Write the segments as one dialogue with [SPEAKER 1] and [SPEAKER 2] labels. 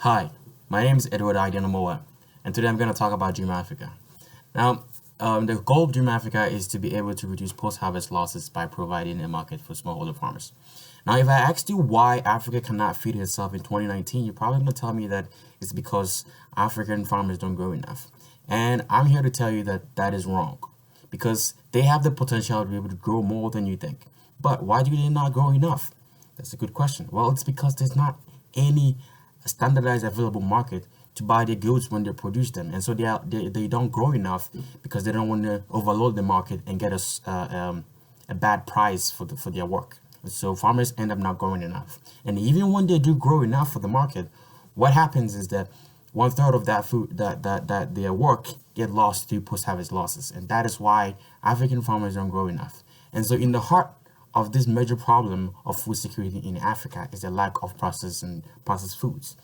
[SPEAKER 1] Hi, my name is Edward Ideanamoa, and today I'm going to talk about DreamAfrica. Now, the goal of DreamAfrica is to be able to reduce post-harvest losses by providing a market for smallholder farmers. Now, if I asked you why Africa cannot feed itself in 2019, you're probably going to tell me that it's because African farmers don't grow enough. And I'm here to tell you that that is wrong, because they have the potential to be able to grow more than you think. But why do they not grow enough? That's a good question. Well, it's because there's not any standardized available market to buy their goods when they produce them, and so they don't grow enough because they don't want to overload the market and get a bad price for their work. So farmers end up not growing enough, and even when they do grow enough for the market, what happens is that one third of that food that their work get lost through post-harvest losses, and that is why African farmers don't grow enough. And so in the heart of this major problem of food security in Africa is the lack of processed foods.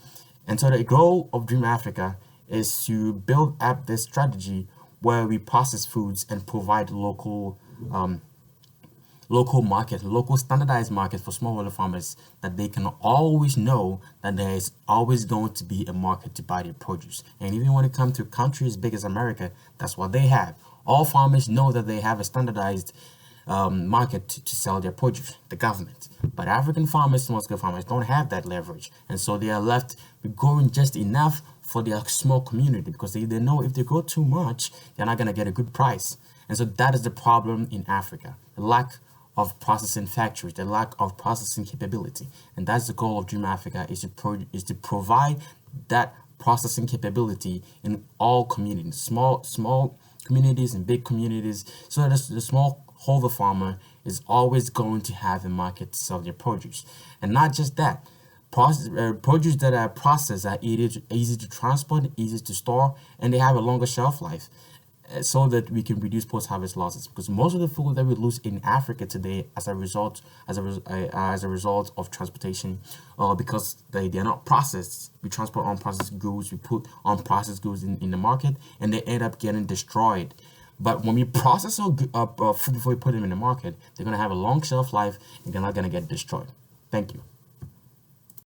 [SPEAKER 1] And so the goal of Dream Africa is to build up this strategy where we process foods and provide local standardized market for smallholder farmers, that they can always know that there is always going to be a market to buy their produce. And even when it comes to a country as big as America, that's what they have. All farmers know that they have a standardized market to sell their produce, the government. But African farmers, small-scale farmers, don't have that leverage. And so they are left with growing just enough for their small community, because they know if they grow too much, they're not going to get a good price. And so that is the problem in Africa, the lack of processing factories, the lack of processing capability. And that's the goal of Dream Africa, is to provide that processing capability in all communities, small communities and big communities, so that the smallholder farmer is always going to have a market to sell their produce. And not just that, produce that are processed are easy to transport, easy to store, and they have a longer shelf life, so that we can reduce post-harvest losses. Because most of the food that we lose in Africa today as a result of transportation, because they're not processed, we transport unprocessed goods, we put unprocessed goods in the market, and they end up getting destroyed. But when we process our food before we put them in the market, they're going to have a long shelf life and they're not going to get destroyed. Thank you.